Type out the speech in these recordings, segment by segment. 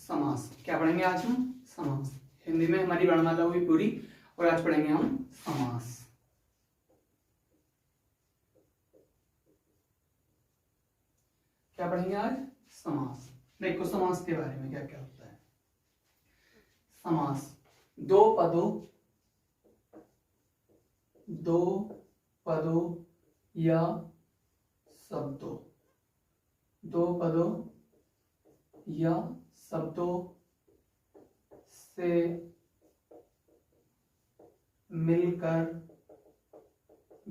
समास। क्या पढ़ेंगे आज हम? समास। हिंदी में हमारी वर्णमाला हुई पूरी और आज पढ़ेंगे हम समास। क्या पढ़ेंगे आज? समास। देखो समास के बारे में क्या क्या होता है। समास दो पदों या शब्दों, दो पदों या शब्दों से मिलकर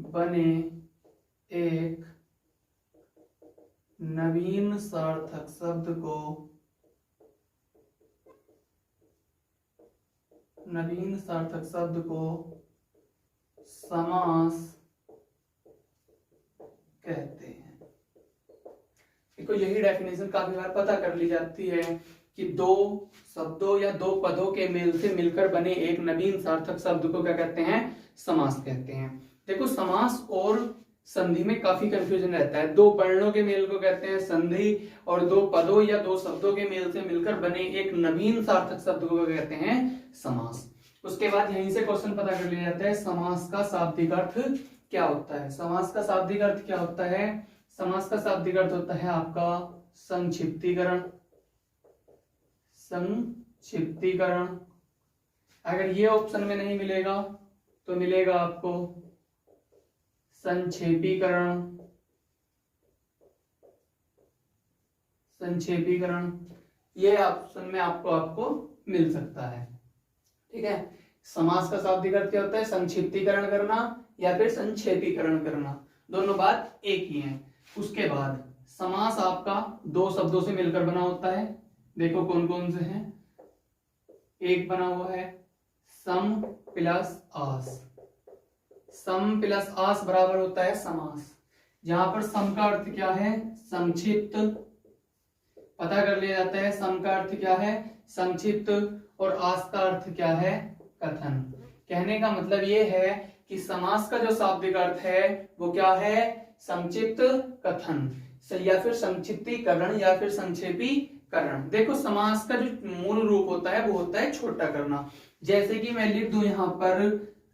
बने एक नवीन सार्थक शब्द को समास कहते हैं। देखो यही डेफिनेशन काफी बार पता कर ली जाती है कि दो शब्दों या दो पदों के मेल से मिलकर बने एक नवीन सार्थक शब्द को क्या कहते हैं? समास कहते हैं। देखो समास और संधि में काफी कंफ्यूजन रहता है। दो वर्णों के मेल को कहते हैं संधि और दो पदों या दो शब्दों के मेल से मिलकर बने एक नवीन सार्थक शब्द को कहते हैं समास। उसके बाद यहीं से क्वेश्चन पता कर लिया जाता है समास का शाब्दिक अर्थ क्या होता है। समास का शाब्दिक अर्थ क्या होता है? समास का शाब्दिक अर्थ होता है आपका संक्षिप्तीकरण। अगर ये ऑप्शन में नहीं मिलेगा तो मिलेगा आपको संक्षेपीकरण। ये ऑप्शन में आपको मिल सकता है। ठीक है। समास का शाब्दिक अर्थ क्या होता है? संक्षिप्तीकरण करना या फिर संक्षेपीकरण करना, दोनों बात एक ही है। उसके बाद समास आपका दो शब्दों से मिलकर बना होता है। देखो कौन कौन से हैं। एक बना हुआ है सम प्लस आस। सम प्लस आस बराबर होता है समास। जहां पर सम का अर्थ क्या है? संक्षिप्त। पता कर लिया जाता है सम का अर्थ क्या है? संक्षिप्त। और आस का अर्थ क्या है? कथन। कहने का मतलब ये है कि समास का जो शाब्दिक अर्थ है वो क्या है? संक्षिप्त कथन या फिर संक्षिप्तीकरण या फिर संक्षेपीकरण। देखो समास का जो मूल रूप होता है वो होता है छोटा करना। जैसे कि मैं लिख दूं यहां पर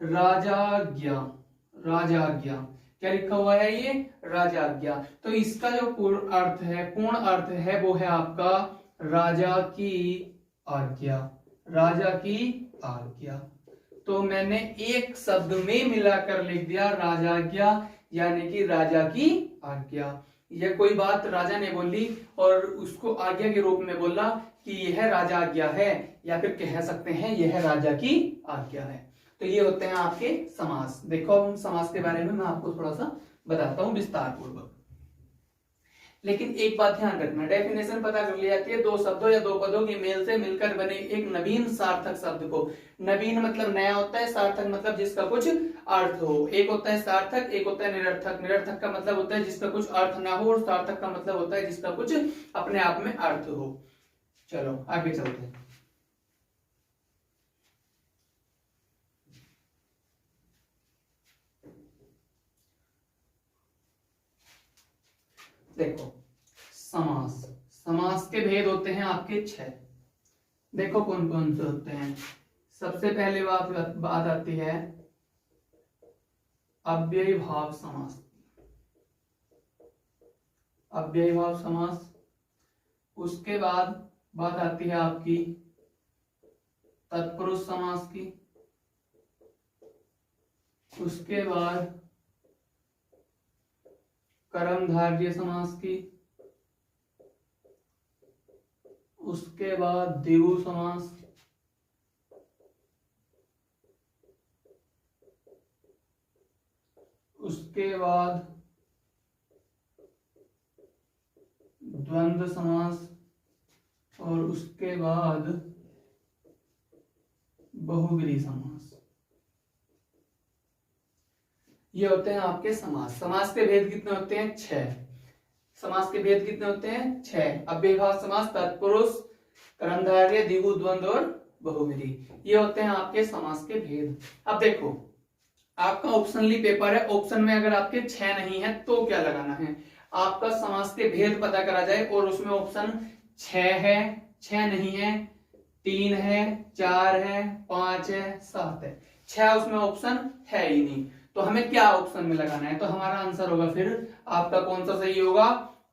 राजाज्ञा। क्या लिखा हुआ है? ये राजाज्ञा। तो इसका जो पूर्ण अर्थ है वो है आपका राजा की आज्ञा। तो मैंने एक शब्द में मिलाकर लिख दिया राजाज्ञा, यानी कि राजा की आज्ञा। यह कोई बात राजा ने बोली और उसको आज्ञा के रूप में बोला कि यह राजा आज्ञा है, या फिर कह सकते हैं यह राजा की आज्ञा है। तो ये होते हैं आपके समास। देखो हम समास के बारे में मैं आपको थोड़ा सा बताता हूं विस्तार पूर्वक। लेकिन एक बात ध्यान रखना, डेफिनेशन पता कर ली जाती है दो शब्दों या दो पदों के मेल से मिलकर बने एक नवीन सार्थक शब्द को। नवीन मतलब नया होता है, सार्थक मतलब जिसका कुछ अर्थ हो। एक होता है सार्थक, एक होता है निरर्थक। निरर्थक का मतलब होता है जिसका कुछ अर्थ ना हो, और सार्थक का मतलब होता है जिसका कुछ अपने आप में अर्थ हो। चलो आगे चलते हैं। देखो समास के भेद होते हैं आपके 6। देखो कौन कौन से होते हैं। सबसे पहले बात आती है अव्ययीभाव समास। उसके बाद बात आती है आपकी तत्पुरुष समास की। उसके बाद कर्मधारय समास की। उसके बाद द्विगु समास। उसके बाद द्वंद्व समास और उसके बाद बहुव्रीहि समास। ये होते हैं आपके समास। समास के भेद कितने होते हैं? 6। समास के भेद कितने होते हैं? 6। अव्ययीभाव समास, तत्पुरुष, कर्मधारय, द्विगु, द्वंद्व और बहुव्रीहि। ये होते हैं आपके समास के भेद। अब देखो आपका ऑप्शनली पेपर है, ऑप्शन में अगर आपके 6 नहीं है तो क्या लगाना है? आपका समास के भेद पता करा जाए और उसमें ऑप्शन 6 है 6 नहीं है, 3 है, 4 है, 5 है, 7 है, 6 उसमें ऑप्शन है ही नहीं। तो हमें क्या ऑप्शन में लगाना है? तो हमारा आंसर होगा फिर आपका कौन सा सही होगा?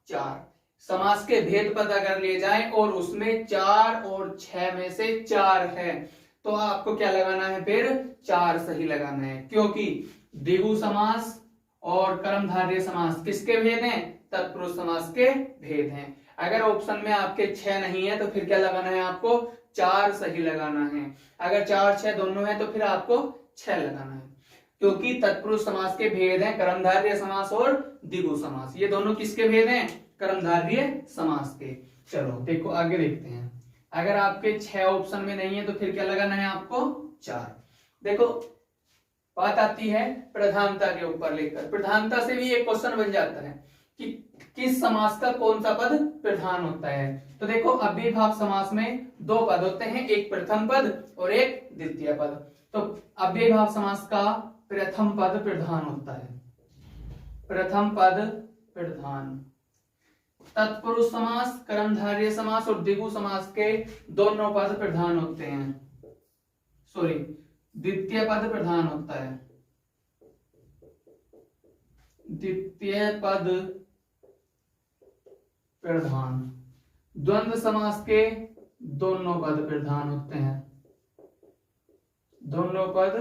4। समास के भेद पता कर लिए जाएं और उसमें 4 और 6 में से 4 है, तो आपको क्या लगाना है? फिर 4 सही लगाना है, क्योंकि द्विगु समास और कर्मधारय समास किसके भेद हैं? तत्पुरुष समास के भेद हैं। अगर ऑप्शन में आपके 6 नहीं है तो फिर क्या लगाना है? आपको 4 सही लगाना है। अगर 4 6 दोनों है तो फिर आपको 6 लगाना है, क्योंकि तत्पुरुष समास के भेद हैं कर्मधारय समास और द्विगु समास। ये दोनों किसके भेद हैं? कर्मधारय समास के। चलो देखो आगे देखते हैं। अगर आपके 6 ऑप्शन में नहीं है तो फिर क्या लगाना है आपको? 4। देखो बात आती है प्रधानता के ऊपर लेकर। प्रधानता से भी एक क्वेश्चन बन जाता है कि किस समास का कौन सा पद प्रधान होता है। तो देखो अव्ययीभाव समास में 2 पद होते हैं, एक प्रथम पद और एक द्वितीय पद। तो अव्ययीभाव समास का प्रथम पद प्रधान होता है, प्रथम पद प्रधान। तत्पुरुष समास, कर्मधारय समास और द्विगु समास के दोनों पद प्रधान होते हैं, सॉरी द्वितीय पद प्रधान होता है, द्वितीय पद प्रधान। द्वंद्व समास के दोनों पद प्रधान होते हैं, दोनों पद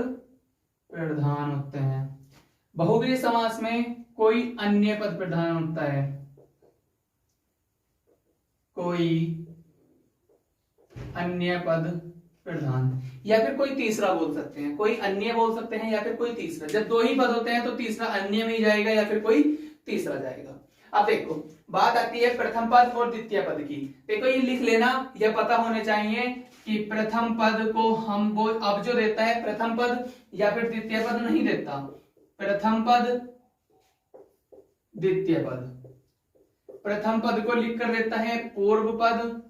प्रधान होते हैं। बहुव्रीहि समास में कोई अन्य पद प्रधान होता है, कोई अन्य पद प्रधान, या फिर कोई तीसरा बोल सकते हैं, कोई अन्य बोल सकते हैं या फिर कोई तीसरा। जब 2 ही पद होते हैं तो तीसरा अन्य में ही जाएगा या फिर कोई तीसरा जाएगा। अब देखो बात आती है प्रथम पद और द्वितीय पद की। देखो ये लिख लेना, यह पता होने चाहिए कि प्रथम पद को हम वो अब जो देता है प्रथम पद या फिर द्वितीय पद नहीं देता, प्रथम पद द्वितीय पद। प्रथम पद को लिखकर देता है पूर्व पद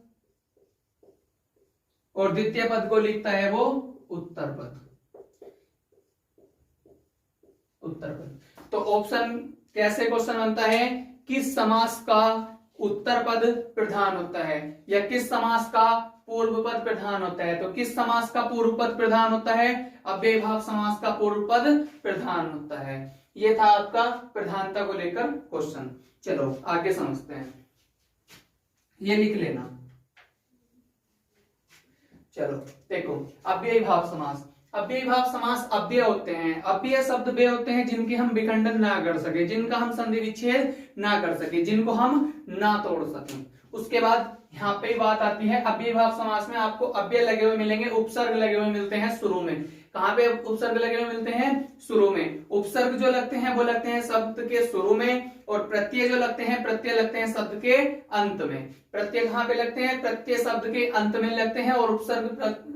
और द्वितीय पद को लिखता है वो उत्तर पद, उत्तर पद। तो ऑप्शन कैसे क्वेश्चन बनता है? किस समास का उत्तर पद प्रधान होता है या किस समास का पूर्व पद प्रधान होता है? तो किस समास का पूर्व पद प्रधान होता है? अव्ययीभाव समास का पूर्व पद प्रधान होता है। ये था आपका प्रधानता को लेकर क्वेश्चन। चलो आगे समझते हैं, ये लिख लेना। चलो देखो अव्ययीभाव समास। अव्ययीभाव समास अव्यय होते हैं, अव्यय शब्द वे होते हैं जिनके हम विखंडन ना कर सके, जिनका हम संधि विच्छेद ना कर सके, जिनको हम ना तोड़ सकें। उसके बाद यहाँ पे बात आती है अव्ययीभाव समास में आपको अव्यय लगे हुए मिलेंगे, उपसर्ग लगे हुए मिलते हैं शुरू में। कहाँ पे उपसर्ग लगे हुए मिलते हैं? शुरू में। उपसर्ग जो लगते हैं वो लगते हैं शब्द के शुरू में, और प्रत्यय जो लगते हैं प्रत्यय लगते हैं शब्द के अंत में। प्रत्यय कहाँ पे लगते हैं? प्रत्यय शब्द के अंत में लगते हैं, और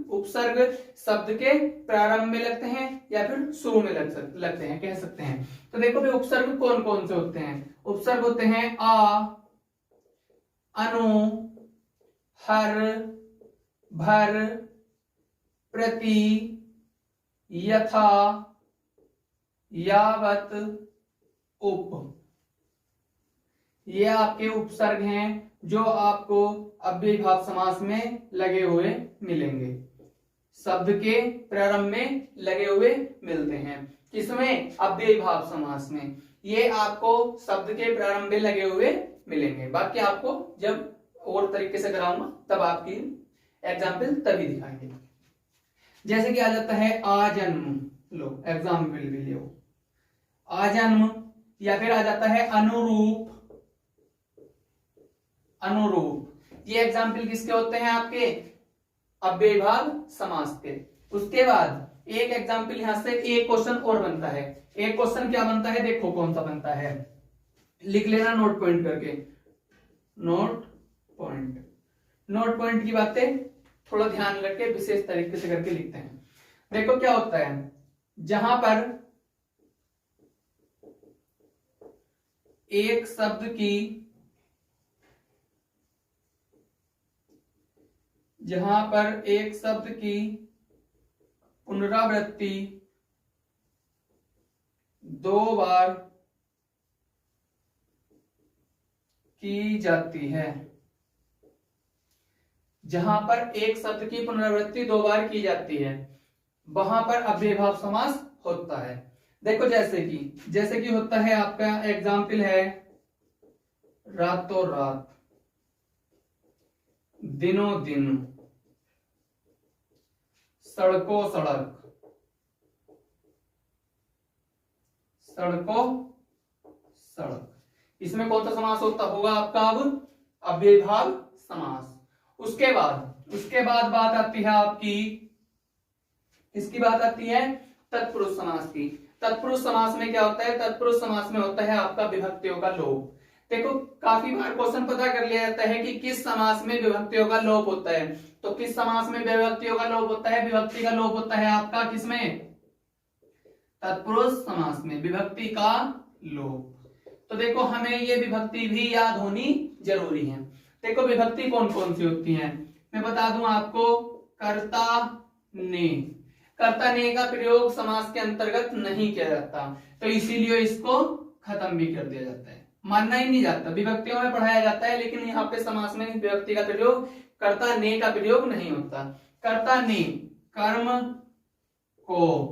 उपसर्ग शब्द के प्रारंभ में लगते हैं या फिर शुरू में लगते हैं, कह सकते हैं। तो देखो भाई उपसर्ग कौन कौन से होते हैं? उपसर्ग होते हैं आ, अनु, हर, भर, प्रति, यथा, यावत, उप। ये आपके उपसर्ग हैं जो आपको अव्ययीभाव समास में लगे हुए मिलेंगे, शब्द के प्रारंभ में लगे हुए मिलते हैं। किसमें? अव्ययीभाव समास में। ये आपको शब्द के प्रारंभ में लगे हुए मिलेंगे। बाकी आपको जब और तरीके से कराऊंगा तब आपकी एग्जाम्पल तभी दिखाएंगे। जैसे कि आ जाता है आजन्म, लो एग्जाम्पल भी लो, आजन्म, या फिर आ जाता है अनुरूप। अनुरूप ये एग्जाम्पल किसके होते हैं? आपके अव्ययीभाव समास के। उसके बाद एक एग्जाम्पल यहां से एक क्वेश्चन और बनता है। एक क्वेश्चन क्या बनता है? देखो कौन सा बनता है, लिख लेना नोट पॉइंट करके। नोट पॉइंट, नोट पॉइंट की बातें थोड़ा ध्यान रख विशेष तरीके से करके लिखते हैं। देखो क्या होता है, जहां पर एक शब्द की, जहां पर एक शब्द की पुनरावृत्ति 2 बार की जाती है, जहां पर एक शब्द की पुनरावृत्ति 2 बार की जाती है वहां पर अव्ययीभाव समास होता है। देखो जैसे कि होता है आपका एग्जाम्पल है रातों रात, दिनों दिन, सड़कों सड़क, सड़कों सड़क। इसमें कौन सा समास होता होगा आपका? अब अव्ययीभाव समास। उसके बाद बात आती है आपकी, किसकी बात आती है? तत्पुरुष समास की। तत्पुरुष समास में क्या होता है? तत्पुरुष समास में होता है आपका विभक्तियों का लोप। देखो काफी बार क्वेश्चन पता कर लिया जाता है कि किस समास में विभक्तियों का लोप होता है। तो किस समास में विभक्तियों का लोप होता है? विभक्ति का लोप होता है आपका किसमें? तत्पुरुष समास में विभक्ति का लोप। तो देखो हमें ये विभक्ति भी याद होनी जरूरी है। देखो विभक्ति कौन कौन सी होती है मैं बता दूं आपको। कर्ता ने, कर्ता ने का प्रयोग समास के अंतर्गत नहीं किया जाता, तो इसीलिए इसको खत्म भी कर दिया जाता है, मानना ही नहीं जाता। विभक्तियों में पढ़ाया जाता है लेकिन यहाँ पे समास में विभक्ति का प्रयोग, कर्ता ने का प्रयोग नहीं होता। कर्ता ने कर्म को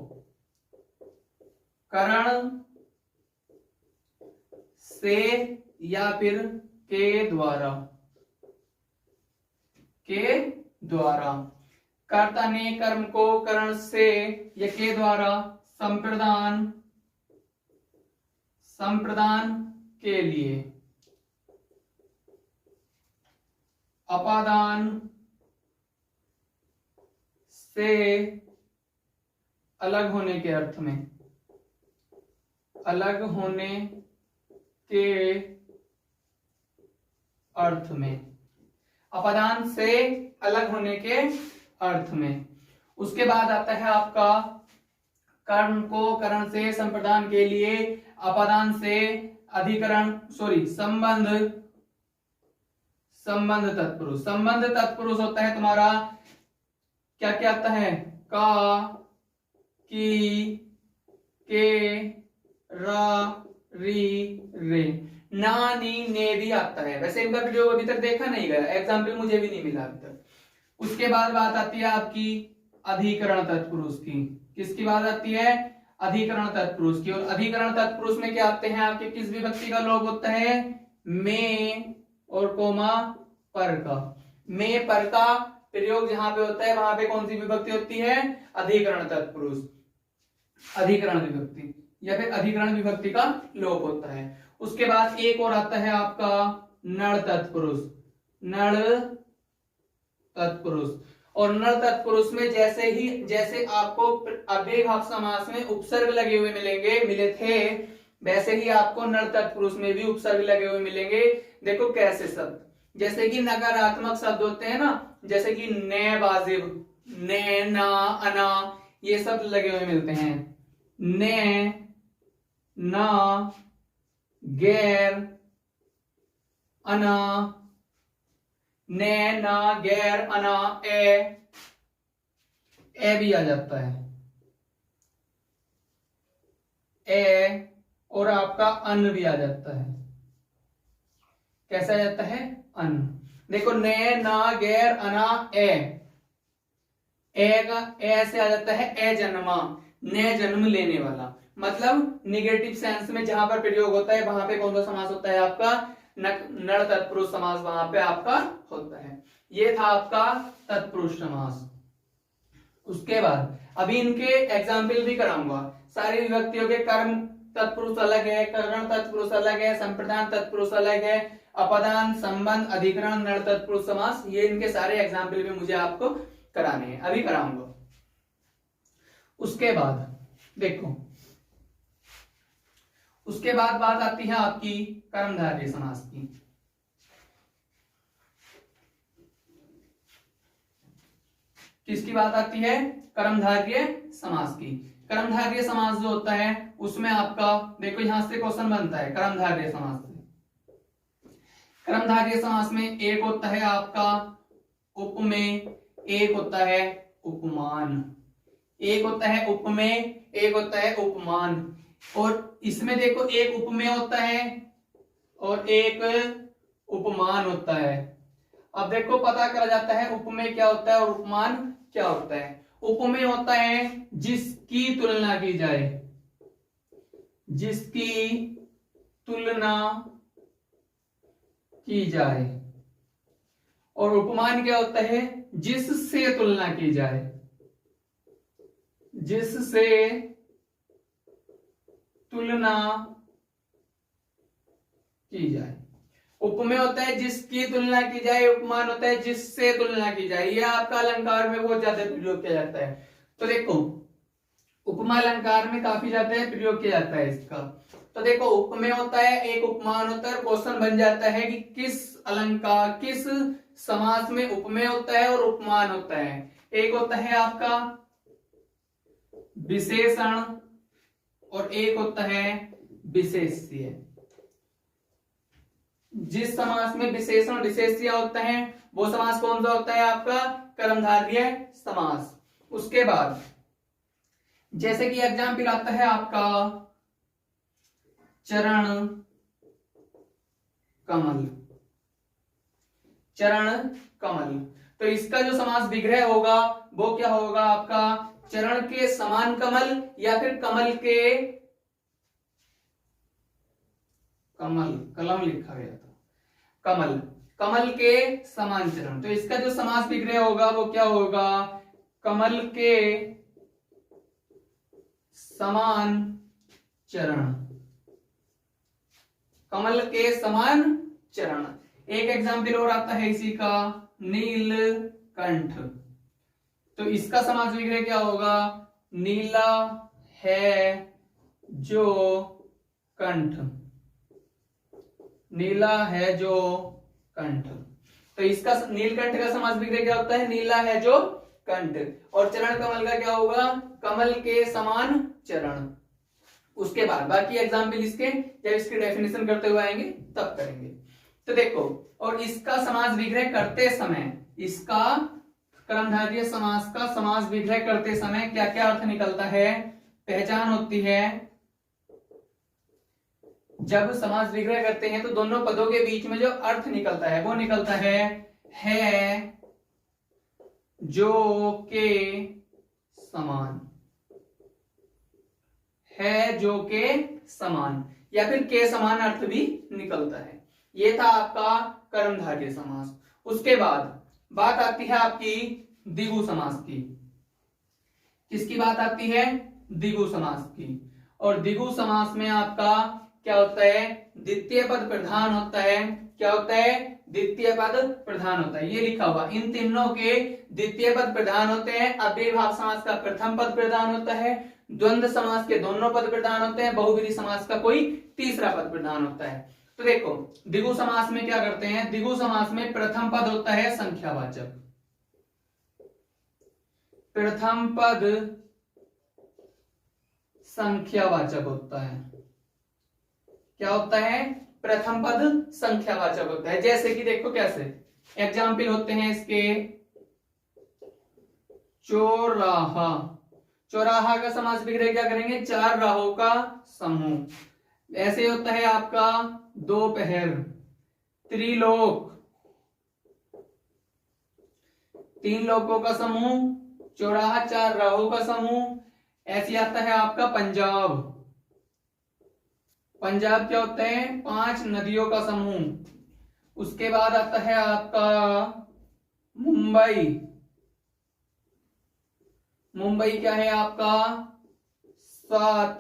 करण से या फिर के द्वारा, कर्ता ने कर्म को करण से या के द्वारा संप्रदान के लिए, अपादान से अलग होने के अर्थ में, अलग होने के अर्थ में, अपादान से अलग होने के अर्थ में। उसके बाद आता है आपका कर्म को करण से संप्रदान के लिए, अपादान से अधिकरण संबंध तत्पुरुष। संबंध तत्पुरुष होता है तुम्हारा क्या क्या आता है? का, की, के, रा, री, रे, ना, नी, ने भी आता है। वैसे इनका प्रयोग अभी तक देखा नहीं गया, एग्जाम्पल मुझे भी नहीं मिला अभी तक। उसके बाद बात आती है आपकी अधिकरण तत्पुरुष की। किसकी बात आती है? अधिकरण तत्पुरुष की। और अधिकरण तत्पुरुष में क्या आते हैं आपके? किस विभक्ति का लोप होता है? में और कोमा पर का। में पर का प्रयोग जहां पे होता है वहां पे कौन सी विभक्ति होती है? अधिकरण तत्पुरुष, अधिकरण विभक्ति या फिर अधिकरण विभक्ति का लोप होता है। उसके बाद एक और आता है आपका नड़ तत्पुरुष। नड़ तत्पुरुष, और नड़ तत्पुरुष में जैसे आपको अव्ययीभाव समास में उपसर्ग लगे हुए मिले थे, वैसे ही आपको नड़ तत्पुरुष में भी उपसर्ग लगे हुए मिलेंगे। देखो कैसे शब्द, जैसे कि नकारात्मक शब्द होते हैं ना, जैसे कि ने वाजिब, ने, ना, अना, ये शब्द लगे हुए मिलते हैं। ने, ना, गैर, अना, ने, ना, गैर, अना, ए भी आ जाता है, ए, और आपका अन भी आ जाता है। कैसा आ जाता है? अन। देखो ने, ना, गैर, अना, ए का ए से आ जाता है ए जन्मा, ने जन्म लेने वाला। मतलब निगेटिव सेंस में जहां पर प्रयोग होता है वहां पे कौन सा समास होता है आपका? नड़ तत्पुरुष समास वहां पे आपका होता है। ये था आपका तत्पुरुष समास। उसके बाद अभी इनके एग्जाम्पल भी कराऊंगा। सारी विभक्तियों के कर्म तत्पुरुष अलग है, करण तत्पुरुष अलग है, संप्रदान तत्पुरुष अलग है, अपदान, संबंध, अधिकरण, नड़ तत्पुरुष समास, ये इनके सारे एग्जाम्पल भी मुझे आपको कराने हैं, अभी कराऊंगा। उसके बाद देखो, उसके बाद बात आती है आपकी कर्मधारय समास की। किसकी बात आती है? कर्मधारय समास की। कर्मधारय समास जो होता है उसमें आपका देखो यहां से क्वेश्चन बनता है कर्मधारय समास से। कर्मधारय समास में एक होता है आपका उपमेय, एक होता है उपमान, एक होता है उपमेय, एक होता है उपमान। और इसमें देखो एक उपमेय होता है और एक उपमान होता है। अब देखो पता करा जाता है उपमेय क्या होता है और उपमान क्या होता है। उपमेय होता है जिसकी तुलना की जाए, जिसकी तुलना की जाए। और उपमान क्या होता है, जिससे तुलना की जाए, जिससे तुलना की जाए। उपमेय होता है जिसकी तुलना की जाए, उपमान होता है जिससे तुलना की जाए। यह आपका अलंकार में बहुत ज्यादा प्रयोग किया जाता है। तो देखो उपमा अलंकार में काफी ज्यादा प्रयोग किया जाता है इसका। तो देखो उपमेय होता है, एक उपमान होता है। क्वेश्चन बन जाता है कि किस अलंकार, किस समास में उपमेय होता है और उपमान होता है। एक होता है आपका विशेषण और एक होता है विशेष्य। जिस समास में विशेषण विशेष्य होता है वो समास कौन सा होता है, आपका कर्मधारय समास। उसके बाद जैसे कि एग्जाम्पल आता है आपका चरण कमल, चरण कमल। तो इसका जो समास विग्रह होगा वो क्या होगा आपका, चरण के समान कमल या फिर कमल के, कमल कलम लिखा गया था, कमल, कमल के समान चरण। तो इसका जो समास विग्रह होगा वो क्या होगा, कमल के समान चरण, कमल के समान चरण। एक एग्जाम्पल और आता है इसी का, नीलकंठ। तो इसका समास विग्रह क्या होगा, नीला है जो कंठ, नीला है जो कंठ। तो इसका नीलकंठ का समास विग्रह क्या होता है, नीला है जो कंठ। और चरण कमल का क्या होगा, कमल के समान चरण। उसके बाद बाकी एग्जाम्पल इसके जब इसकी डेफिनेशन करते हुए आएंगे तब करेंगे। तो देखो, और इसका समास विग्रह करते समय, इसका कर्मधारय समास का समास विग्रह करते समय क्या क्या अर्थ निकलता है, पहचान होती है। जब समास विग्रह करते हैं तो दोनों पदों के बीच में जो अर्थ निकलता है वो निकलता है जो के समान, है जो के समान, या फिर के समान अर्थ भी निकलता है। ये था आपका कर्मधारय समास। उसके बाद बात आती है आपकी द्विगु समास की। किसकी बात आती है, द्विगु समास की। और द्विगु समास में आपका क्या होता है, द्वितीय पद प्रधान होता है। क्या होता है, द्वितीय पद प्रधान होता है। ये लिखा हुआ, इन तीनों के द्वितीय पद प्रधान होते हैं। अव्ययीभाव समास का प्रथम पद प्रधान होता है, द्वंद्व समास के दोनों पद प्रधान होते हैं, बहुव्रीहि समास का कोई तीसरा पद प्रधान होता है। तो देखो द्विगु समास में क्या करते हैं, द्विगु समास में प्रथम पद होता है संख्यावाचक, प्रथम पद संख्यावाचक होता है। क्या होता है, प्रथम पद संख्यावाचक होता है। जैसे कि देखो कैसे एग्जाम्पल होते हैं इसके, चौराहा। चौराहा का समास विग्रह क्या करेंगे, चार राहों का समूह। ऐसे होता है आपका दोपहर, त्रिलोक, तीन लोकों का समूह, चौराहा चार राहों का समूह। ऐसे आता है आपका पंजाब, पंजाब क्या होता है, पांच नदियों का समूह। उसके बाद आता है आपका मुंबई, मुंबई क्या है आपका, सात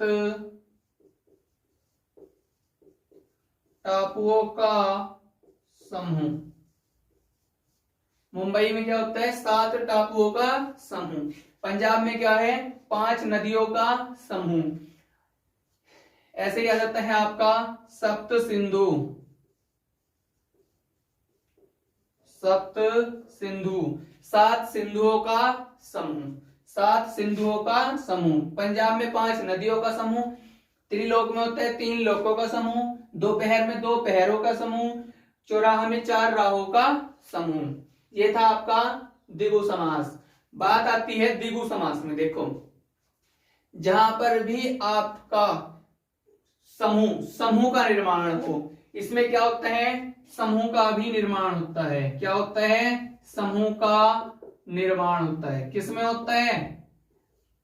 टापुओं का समूह। मुंबई में क्या होता है, सात टापुओं का समूह। पंजाब में क्या है, पांच नदियों का समूह। ऐसे ही आ जाता है आपका सप्त सिंधु, सप्त सिंधु, सात सिंधुओं का समूह, सात सिंधुओं का समूह। पंजाब में पांच नदियों का समूह, त्रिलोक में होता है तीन लोकों का समूह, दोपहर में दो पहरों का समूह, चौराहा में चार राहों का समूह। ये था आपका द्विगु समास। बात आती है द्विगु समास में। देखो जहां पर भी आपका समूह, समूह का निर्माण हो, इसमें क्या होता है, समूह का भी निर्माण होता है। क्या होता है, समूह का निर्माण होता है। किसमें होता है,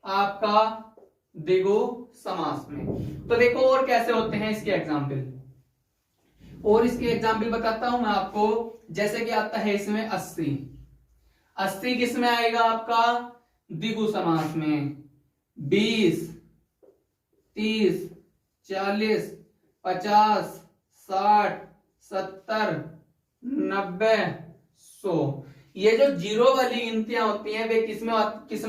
आपका द्विगु समास में। तो देखो और कैसे होते हैं इसके एग्जाम्पल, और इसके एग्जाम्पल बताता हूं मैं आपको। जैसे कि आता है इसमें 80, 80 किस में आएगा आपका, द्विगु समास में। 20, 30, 40, 50, 60, 70, 90, 100, ये जो जीरो वाली गिनतियां होती हैं वे किसमें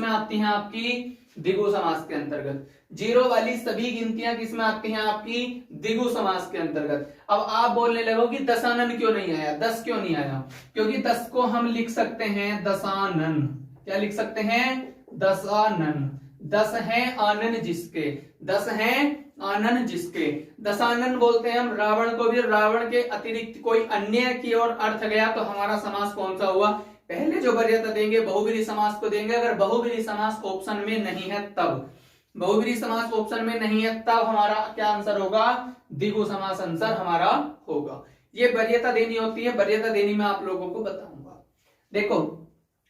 आती हैं, आपकी द्विगु समास के अंतर्गत। जीरो वाली सभी गिनतियां किसमें आती हैं, आपकी द्विगु समास के अंतर्गत। अब आप बोलने लगो कि दशानन क्यों नहीं आया, 10 क्यों नहीं आया, क्योंकि 10 को हम लिख सकते हैं दशानन। क्या लिख सकते हैं, दशानन। 10 है आनन जिसके, 10 है आनन जिसके। दशानन बोलते हैं हम रावण को भी। रावण के अतिरिक्त कोई अन्य की ओर अर्थ गया तो हमारा समास कौन सा हुआ, पहले जो वरीयता देंगे बहुव्रीहि समास को देंगे। अगर बहुव्रीहि समास ऑप्शन में नहीं है तब, बहुव्रीहि समास ऑप्शन में नहीं है तब हमारा क्या आंसर होगा, द्विगु समास आंसर हमारा होगा। ये वरीयता देनी होती है, वरीयता देनी मैं आप लोगों को बताऊंगा। देखो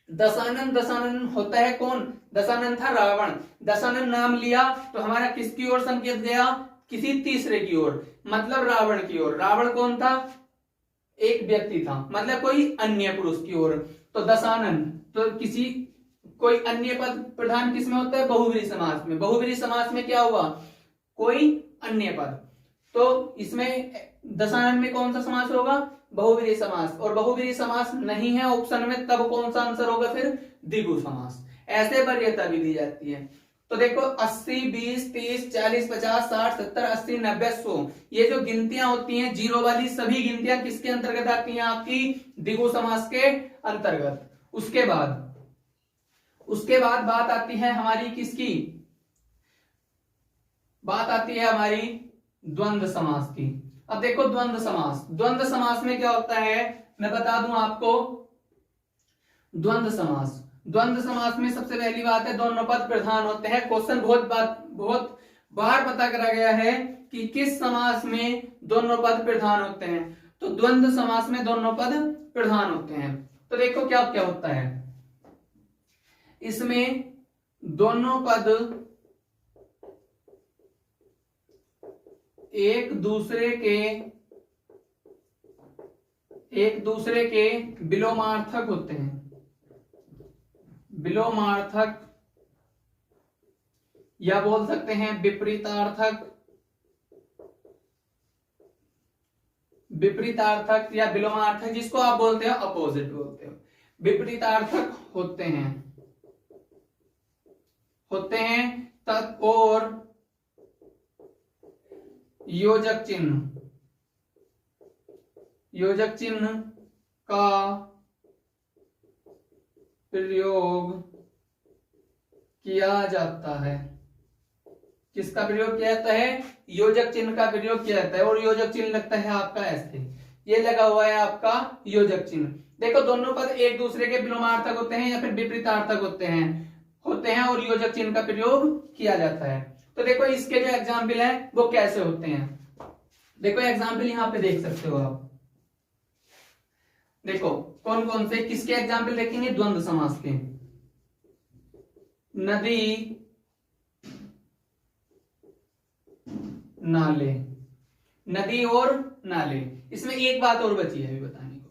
दशानन, दशानन होता है कौन, दशानन था रावण। दशानन नाम लिया तो हमारा किसकी ओर संकेत गया, किसी तीसरे की ओर, मतलब रावण की ओर। रावण कौन था, एक व्यक्ति था, मतलब कोई अन्य पुरुष की ओर। तो दशानन तो किसी कोई अन्य पद प्रधान किसमें होता है, बहुव्रीहि समास में। बहुव्रीहि समास में क्या हुआ, कोई अन्य पद। तो इसमें दशानन में कौन सा समास होगा, बहुव्रीहि समास। और बहुव्रीहि समास नहीं है ऑप्शन में तब कौन सा आंसर होगा फिर, द्विगु समास। ऐसे वरीयता भी दी जाती है। तो देखो 80, 20, 30, 40, 50, 60, 70, 80, 90, 100, ये जो गिनतियां होती हैं जीरो वाली सभी गिनतियां किसके अंतर्गत आती हैं, आपकी द्विगु समास के अंतर्गत। उसके बाद बात आती है हमारी किसकी, बात आती है हमारी द्वंद्व समास की। अब देखो द्वंद्व समास में क्या होता है, मैं बता दूं आपको। द्वंद्व समास में सबसे पहली बात है दोनों पद प्रधान होते हैं। क्वेश्चन बहुत बार पता करा गया है कि किस समास में दोनों पद प्रधान होते हैं, तो द्वंद्व समास में दोनों पद प्रधान होते हैं। तो देखो क्या क्या होता है इसमें, दोनों पद एक दूसरे के विलोमार्थक होते हैं। विलोमार्थक या बोल सकते हैं विपरीतार्थक या विलोमार्थक, जिसको आप बोलते हो अपोजिट बोलते हो। विपरीतार्थक होते हैं तत् और योजक चिन्ह का प्रयोग किया जाता है। किसका प्रयोग किया जाता है, योजक चिन्ह का प्रयोग किया जाता है। और योजक चिन्ह लगता है आपका ऐसे, ये लगा हुआ है आपका योजक चिन्ह। देखो दोनों पद एक दूसरे के विलोमार्थक होते हैं या फिर विपरीतार्थक होते हैं और योजक चिन्ह का प्रयोग किया जाता है। तो देखो इसके जो एग्जाम्पल है वो कैसे होते हैं, देखो एग्जाम्पल यहां पे देख सकते हो आप। देखो कौन कौन से किसके एग्जाम्पल देखेंगे, द्वंद्व समास के। नदी नाले, नदी और नाले। इसमें एक बात और बची है अभी बताने को।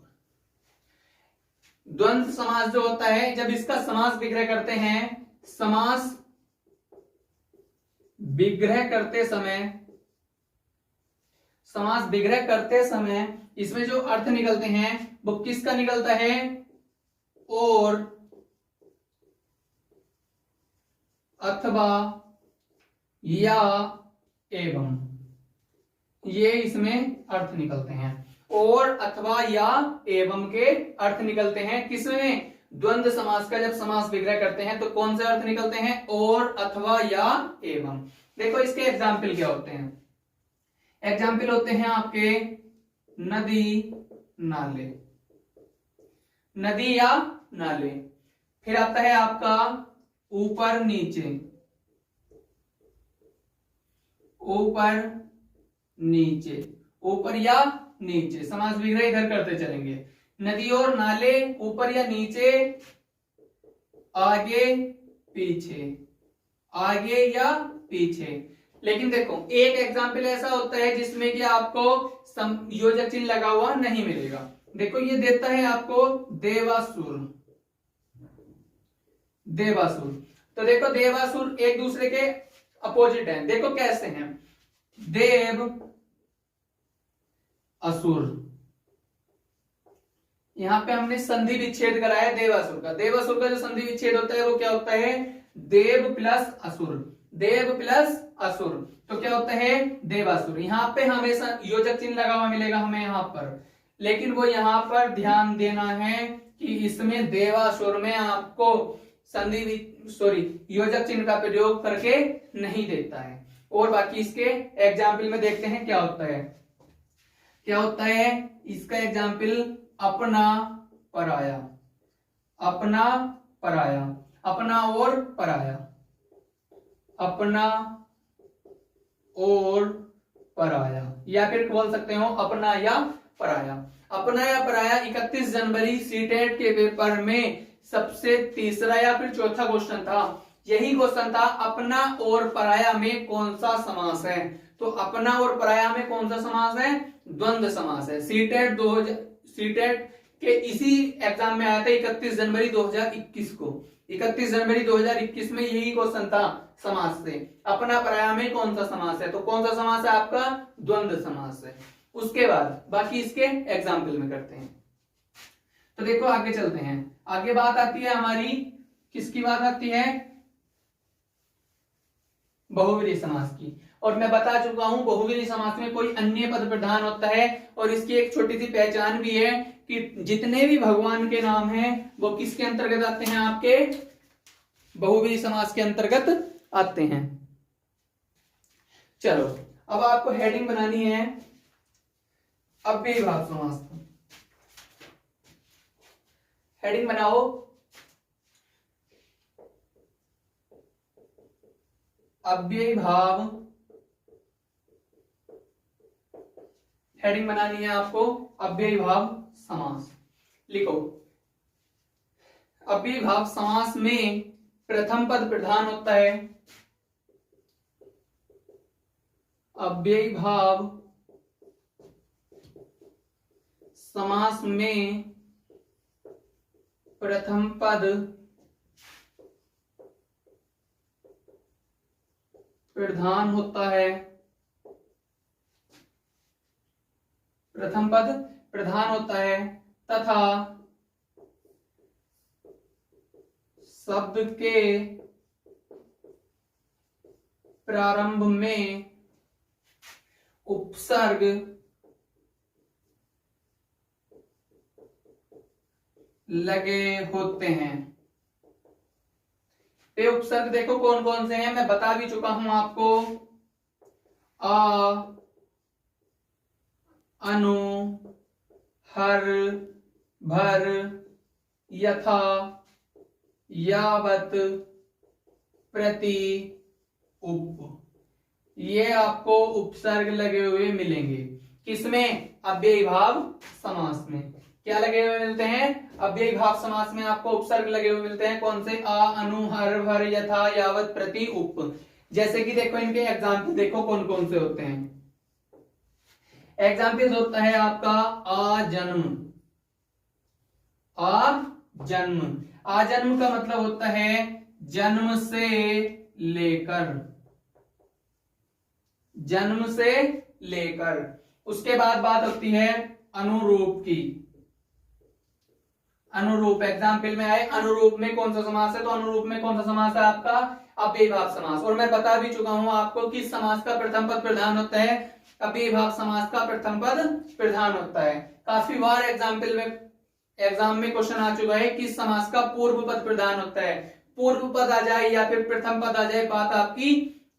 द्वंद्व समास जो होता है, जब इसका समास विग्रह करते हैं, समास विग्रह करते समय इसमें जो अर्थ निकलते हैं वो किसका निकलता है, और अथवा या एवं, ये इसमें अर्थ निकलते हैं। और अथवा या एवं के अर्थ निकलते हैं किसमें, द्वंद्व समास का जब समास विग्रह करते हैं तो कौन से अर्थ निकलते हैं, और अथवा या एवं। देखो इसके एग्जाम्पल क्या होते हैं, एग्जाम्पल होते हैं आपके नदी नाले, नदी या नाले। फिर आता है आपका ऊपर नीचे, ऊपर नीचे, ऊपर या नीचे। समास विग्रह इधर करते चलेंगे। नदी और नाले ऊपर या नीचे, आगे पीछे, आगे या पीछे। लेकिन देखो एक एग्जाम्पल ऐसा होता है जिसमें कि आपको योजक चिन्ह लगा हुआ नहीं मिलेगा। देखो ये देता है आपको देवासुर, देवासुर। तो देखो देवासुर एक दूसरे के अपोजिट हैं। देखो कैसे हैं, देव असुर। यहां पे हमने संधि विच्छेद कराया देवासुर का। देवासुर का जो संधि विच्छेद होता है वो क्या होता है, देव प्लस असुर, देव प्लस असुर। तो क्या होता है, देवासुर। यहाँ पे हमेशा योजक चिन्ह लगा हुआ मिलेगा हमें यहाँ पर, लेकिन वो यहाँ पर ध्यान देना है कि इसमें देवासुर में आपको योजक चिन्ह का प्रयोग करके नहीं देता है। और बाकी इसके एग्जाम्पल में देखते हैं क्या होता है। क्या होता है इसका एग्जाम्पल, अपना पराया, अपना पराया, अपना और पराया, अपना और पराया, या फिर बोल सकते हो अपना या पराया। अपना या पराया 31 जनवरी सीटेट के पेपर में सबसे तीसरा या फिर चौथा क्वेश्चन था। यही क्वेश्चन था, अपना और पराया में कौन सा समास है। तो अपना और पराया में कौन सा समास है, द्वंद्व समास है। सीटेट के इसी एग्जाम में आया था 31 जनवरी 2021 को। 31 जनवरी 2021 में यही क्वेश्चन था समास से, अपना पराया में कौन सा समास है। तो कौन सा समास है आपका, द्वंद्व समास है। उसके बाद बाकी इसके एग्जाम्पल में करते हैं। तो देखो आगे चलते हैं। आगे बात आती है हमारी, किसकी बात आती है, बहुव्रीहि समास की। और मैं बता चुका हूं बहुव्रीहि समास में कोई अन्य पद प्रधान होता है, और इसकी एक छोटी सी पहचान भी है कि जितने भी भगवान के नाम हैं वो किसके अंतर्गत आते हैं, आपके बहुव्रीहि समास के अंतर्गत आते हैं। चलो अब आपको हेडिंग बनानी है अव्ययीभाव समास। हेडिंग बनाओ, अव्ययीभाव। हेडिंग बनानी है आपको अव्ययीभाव समास। लिखो, अव्ययीभाव समास में प्रथम पद प्रधान होता है। अव्ययीभाव समास में प्रथम पद प्रधान होता है। प्रथम पद प्रधान होता है तथा शब्द के प्रारंभ में उपसर्ग लगे होते हैं। ये उपसर्ग देखो कौन कौन से हैं, मैं बता भी चुका हूं आपको। आ, अनु, हर, भर, यथा, यावत, प्रति, उप। ये आपको उपसर्ग लगे हुए मिलेंगे। किसमें, अव्ययीभाव समास में। क्या लगे हुए मिलते हैं, अव्ययीभाव समास में आपको उपसर्ग लगे हुए मिलते हैं। कौन से, आ, अनु, हर, भर, यथा, यावत, प्रति, उप। जैसे कि देखो इनके एग्जाम्पल देखो कौन कौन से होते हैं। एग्जाम्पल होता है आपका आजन्म। आजन्म, आजन्म का मतलब होता है जन्म से लेकर, जन्म से लेकर। उसके बाद बात होती है अनुरूप की। अनुरूप एग्जाम्पल में आए, अनुरूप में कौन सा समास है, तो अनुरूप में कौन सा समास है आपका, अव्ययीभाव समास। और मैं बता भी चुका हूं आपको कि समास का प्रथम पद प्रधान होता है, अव्ययीभाव समास का प्रथम पद प्रधान होता है। काफी बार एग्जाम्पल में, एग्जाम में क्वेश्चन आ चुका है कि समास का पूर्व पद प्रधान होता है। पूर्व पद आ जाए या फिर प्रथम पद आ जाए, बात आपकी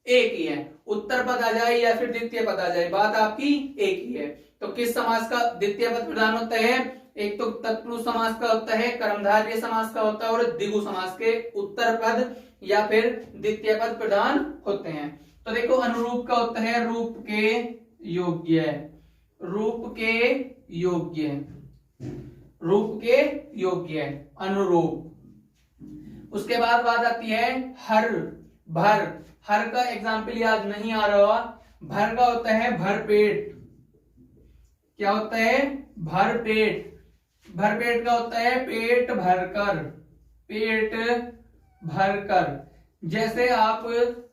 एक ही है। उत्तर पद आ जाए या फिर द्वितीय पद आ जाए, बात आपकी एक ही है। तो किस समास का द्वितीय पद प्रधान होता है, एक तो तत्पुरुष समास का होता है, कर्मधारय समास का होता है, और द्विगु समास के उत्तर पद या फिर द्वितीय पद प्रधान होते हैं। तो देखो अनुरूप का होता है रूप के योग्य, रूप के योग्य, रूप के योग्य, अनुरूप। उसके बाद बात आती है हर, भर। हर का एग्जाम्पल याद नहीं आ रहा, भर का होता है भरपेट। क्या होता है? भरपेट। भरपेट का होता है पेट भरकर, पेट भरकर। जैसे आप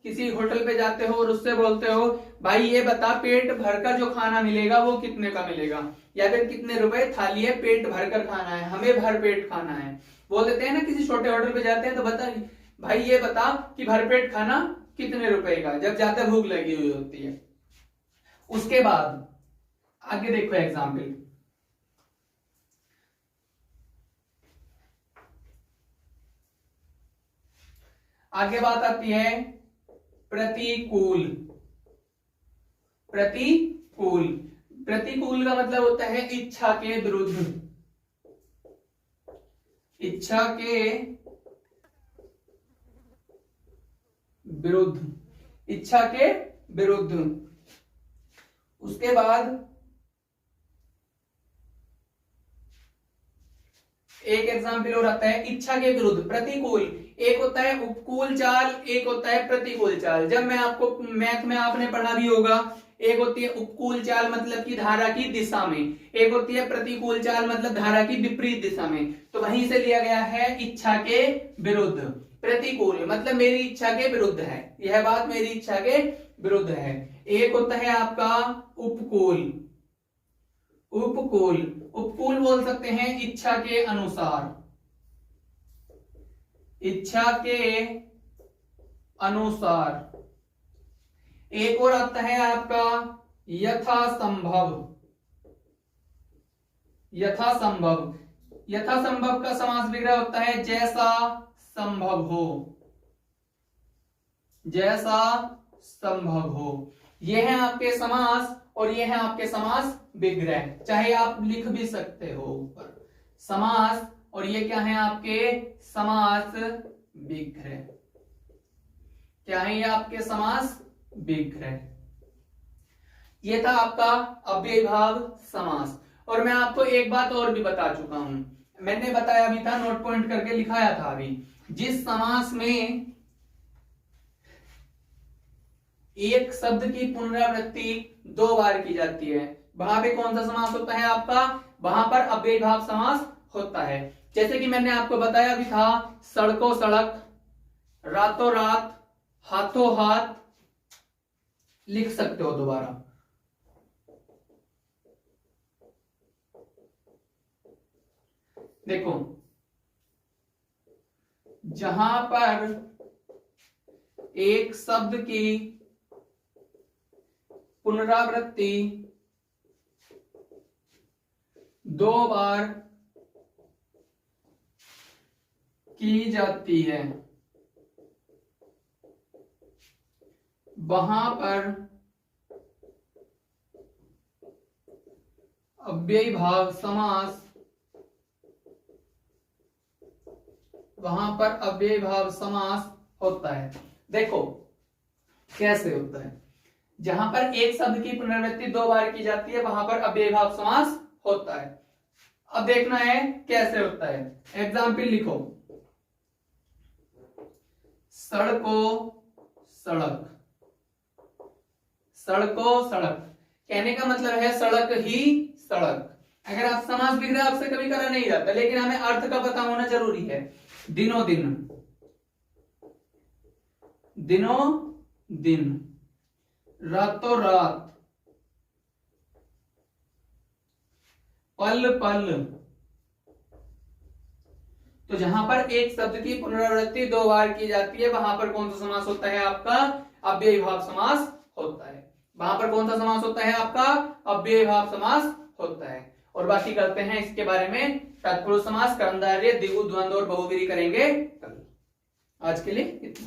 किसी होटल पे जाते हो और उससे बोलते हो भाई ये बता पेट भरकर जो खाना मिलेगा वो कितने का मिलेगा, या फिर कितने रुपए थाली है, पेट भरकर खाना है, हमें भरपेट खाना है। बोल देते हैं ना, किसी छोटे होटल पे जाते हैं तो बता भाई ये बता कि भरपेट खाना कितने रुपए का, जब ज्यादा भूख लगी हुई होती है। उसके बाद आगे देखो एग्जाम्पल, आगे बात आती है प्रतिकूल। प्रतिकूल, प्रतिकूल का मतलब होता है इच्छा के विरुद्ध, इच्छा के विरुद्ध, इच्छा के विरुद्ध। उसके बाद एक एग्जाम्पल और आता है इच्छा के विरुद्ध, प्रतिकूल। एक होता है उपकूल चाल, एक होता है प्रतिकूल चाल। जब मैं आपको मैथ में आपने पढ़ा भी होगा, एक होती है उपकूल चाल मतलब कि धारा की दिशा में, एक होती है प्रतिकूल चाल मतलब धारा की विपरीत दिशा में। तो वहीं से लिया गया है इच्छा के विरुद्ध। प्रतिकूल मतलब मेरी इच्छा के विरुद्ध है, यह बात मेरी इच्छा के विरुद्ध है। एक होता है आपका उपकूल। उपकूल, उपकूल बोल सकते हैं इच्छा के अनुसार, इच्छा के अनुसार। एक और आता है आपका यथासंभव। यथासंभव, यथासंभव का समास विग्रह होता है जैसा संभव हो, जैसा संभव हो। यह है आपके समास और यह है आपके समास विग्रह, चाहे आप लिख भी सकते हो ऊपर समास, और ये क्या है आपके समास विग्रह। क्या है ये आपके समास विग्रह। ये था आपका अव्ययीभाव समास। और मैं आपको एक बात और भी बता चुका हूं, मैंने बताया भी था, नोट पॉइंट करके लिखाया था अभी। जिस समास में एक शब्द की पुनरावृत्ति 2 बार की जाती है, वहां पे कौन सा समास होता है आपका? वहां पर अव्ययीभाव समास होता है। जैसे कि मैंने आपको बताया भी था, सड़कों सड़क, रातों रात, हाथों हाथ। लिख सकते हो दोबारा। देखो, जहां पर एक शब्द की पुनरावृत्ति 2 बार की जाती है, वहां पर अव्ययीभाव समास, वहां पर अव्ययीभाव समास होता है। देखो कैसे होता है, जहां पर एक शब्द की पुनरावृत्ति 2 बार की जाती है वहां पर अव्ययीभाव समास होता है। अब देखना है कैसे होता है। एग्जाम्पल लिखो, सड़कों सड़क, सड़कों सड़क कहने का मतलब है सड़क ही सड़क। अगर आप समास विग्रह आपसे कभी करा नहीं जाता, लेकिन हमें अर्थ का पता होना जरूरी है। दिनों दिन, दिनों दिन, रातों रात, पल पल। तो जहां पर एक शब्द की पुनरावृत्ति 2 बार की जाती है वहां पर कौन सा समास होता है आपका? अव्ययीभाव समास होता है। वहां पर कौन सा समास होता है आपका? अव्ययीभाव समास होता है। और बाकी करते हैं इसके बारे में, तत्पुरुष समास, कर्मधारय, द्विगु, द्वंद्व और बहुव्रीहि करेंगे कल। आज के लिए इतना।